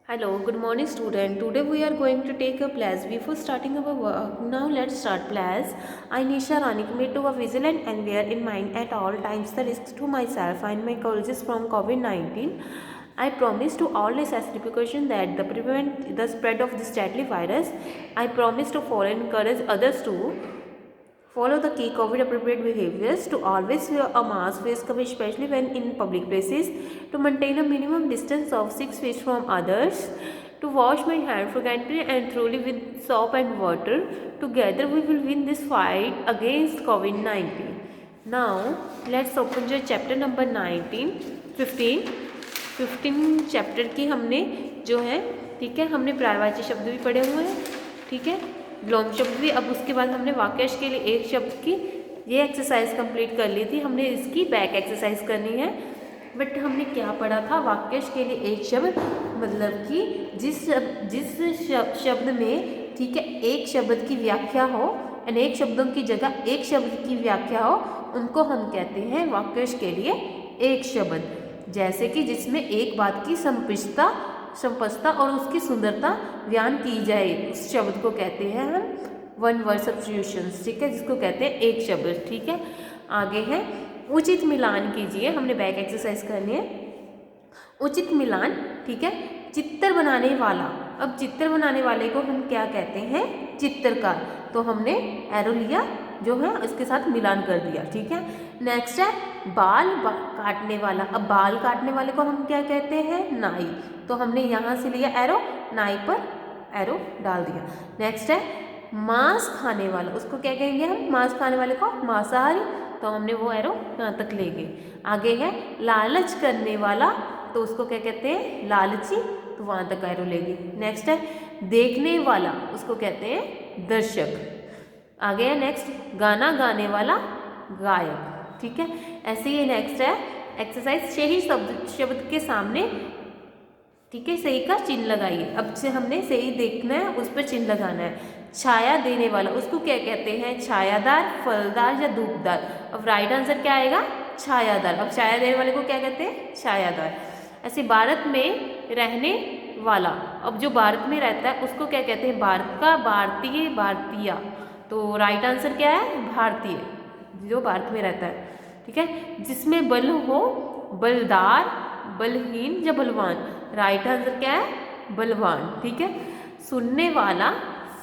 Hello, good morning student. Today we are going to take a class. Before starting our work, now let's start class. I Nisha Rani commit to a vigilant and bear in mind at all times the risks to myself and my colleagues from COVID-19. I promise to all necessary precautions that the prevent the spread of this deadly virus. I promise to follow and encourage others to follow the key COVID appropriate behaviors, to always wear a mask, face cover especially when in public places, to maintain a minimum distance of 6 feet from others, to wash my hands frequently and thoroughly with soap and water. Together we will win this fight against COVID-19. Now let's open your chapter number 15 chapter की हमने जो है, ठीक है, हमने पर्यायवाची शब्द भी पढ़े हुए हैं, ठीक है, विलोम शब्द भी। अब उसके बाद हमने वाक्यांश के लिए एक शब्द की ये एक्सरसाइज कंप्लीट कर ली थी, हमने इसकी बैक एक्सरसाइज करनी है। बट हमने क्या पढ़ा था? वाक्यांश के लिए एक शब्द मतलब कि जिस शब्द में, ठीक है, एक शब्द की व्याख्या हो, अनेक शब्दों की जगह एक शब्द की व्याख्या हो, उनको हम कहते हैं वाक्यांश के लिए एक शब्द। जैसे कि जिसमें एक बात की संपष्टता और उसकी सुंदरता बयान की जाए, उस शब्द को कहते हैं हम वन वर्ड सब्स्टिट्यूशंस, ठीक है, जिसको कहते हैं एक शब्द, ठीक है। आगे है उचित मिलान कीजिए, हमने बैक एक्सरसाइज करनी है। उचित मिलान, ठीक है, चित्र बनाने वाला। अब चित्र बनाने वाले को हम क्या कहते हैं? चित्रकार। तो हमने एरो लिया जो है इसके साथ मिलान कर दिया, ठीक है। नेक्स्ट है बाल काटने वाला। अब बाल काटने वाले को हम क्या कहते हैं? नाई। तो हमने यहाँ से लिया एरो, नाई पर एरो डाल दिया। नेक्स्ट है मांस खाने वाला, उसको क्या कहेंगे हम? मांस खाने वाले को मांसाहारी। तो हमने वो एरो यहाँ तक ले गए। आगे है लालच करने वाला, तो उसको क्या कहते हैं? लालची। तो वहाँ तक एरो ले गए। नेक्स्ट है देखने वाला, उसको कहते हैं दर्शक। आगे है नेक्स्ट गाना गाने वाला, गायक, ठीक है। ऐसे ही नेक्स्ट है एक्सरसाइज सही शब्द के सामने, ठीक है, सही का चिन्ह लगाइए। अब से हमने सही देखना है, उस पर चिन्ह लगाना है। छाया देने वाला, उसको क्या कहते हैं? छायादार, फलदार या धूपदार। अब राइट आंसर क्या आएगा? छायादार। अब छाया देने वाले को क्या कहते हैं? छायादार। ऐसे भारत में रहने वाला, अब जो भारत में रहता है उसको क्या कहते हैं? भारत का, भारतीय, भारतीय। तो राइट आंसर क्या है? भारतीय, जो भारत में रहता है, ठीक है। जिसमें बल हो, बलदार, बलहीन या बलवान। राइट आंसर क्या है? बलवान, ठीक है। सुनने वाला,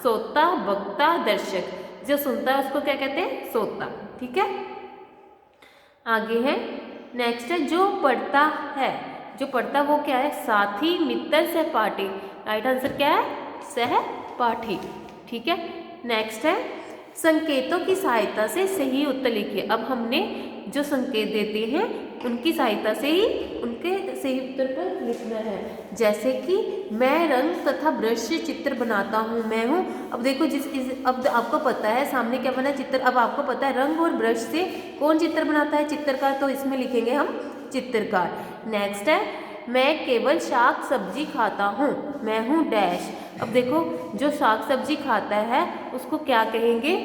श्रोता, वक्ता, दर्शक। जो सुनता है उसको क्या कहते हैं? श्रोता, ठीक है। आगे है नेक्स्ट है जो पढ़ता है। जो पढ़ता वो क्या है? साथी, मित्र, सहपाठी। राइट आंसर क्या है? सहपाठी, ठीक है। नेक्स्ट है संकेतों की सहायता से सही उत्तर लिखिए। अब हमने जो संकेत देते हैं उनकी सहायता से ही उनके सही उत्तर पर लिखना है। जैसे कि मैं रंग तथा ब्रश से चित्र बनाता हूँ, मैं हूँ। अब देखो अब आपको पता है सामने क्या बना? चित्र। अब आपको पता है रंग और ब्रश से कौन चित्र बनाता है? चित्रकार। तो इसमें लिखेंगे हम चित्रकार। नेक्स्ट है मैं केवल साग सब्जी खाता हूँ, मैं हूँ डैश। अब देखो जो साग सब्जी खाता है उसको क्या कहेंगे?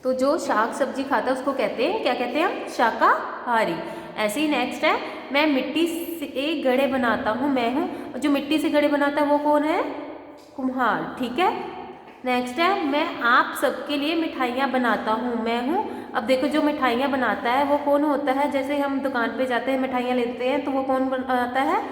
तो जो साग सब्जी खाता है उसको कहते हैं, क्या कहते हैं हम? शाकाहारी। ऐसे ही नेक्स्ट है मैं मिट्टी से घड़े बनाता हूँ, मैं हूँ। जो मिट्टी से घड़े बनाता है वो कौन है? कुम्हार, ठीक है। नेक्स्ट है मैं आप सबके लिए मिठाइयाँ बनाता हूँ, मैं हूँ। अब देखो जो मिठाइयाँ बनाता है वो कौन होता है? जैसे हम दुकान पे जाते हैं मिठाइयाँ लेते हैं तो वो कौन बनाता है?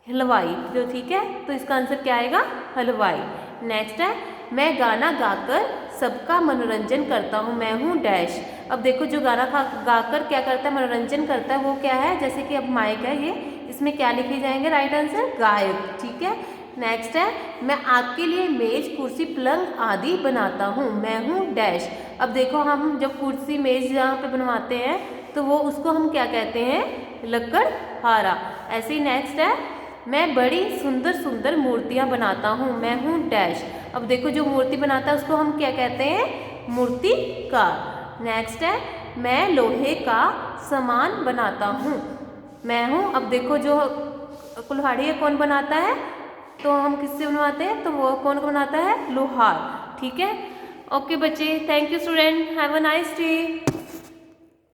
हलवाई, जो, ठीक है। तो इसका आंसर क्या आएगा? हलवाई। नेक्स्ट है मैं गाना गाकर सबका मनोरंजन करता हूँ, मैं हूँ डैश। अब देखो जो गाना गाकर क्या करता है? मनोरंजन करता है, वो क्या है? जैसे कि अब माइक है ये, इसमें क्या लिखे जाएंगे? राइट आंसर गायक, ठीक है। नेक्स्ट है मैं आपके लिए मेज, कुर्सी, पलंग आदि बनाता हूँ, मैं हूँ डैश। अब देखो हम जब कुर्सी मेज यहाँ पे बनवाते हैं तो वो उसको हम क्या कहते हैं? लकड़हारा। ऐसे ही नेक्स्ट है मैं बड़ी सुंदर सुंदर मूर्तियाँ बनाता हूँ, मैं हूँ डैश। अब देखो जो मूर्ति बनाता है उसको हम क्या कहते हैं? मूर्तिकार। नेक्स्ट है मैं लोहे का सामान बनाता हूँ, मैं हूँ। अब देखो जो कुल्हाड़ी है कौन बनाता है? तो हम किससे बनवाते हैं? तो वो कौन बनाता है? लोहार, ठीक है। ओके बच्चे, thank you student, have a nice day.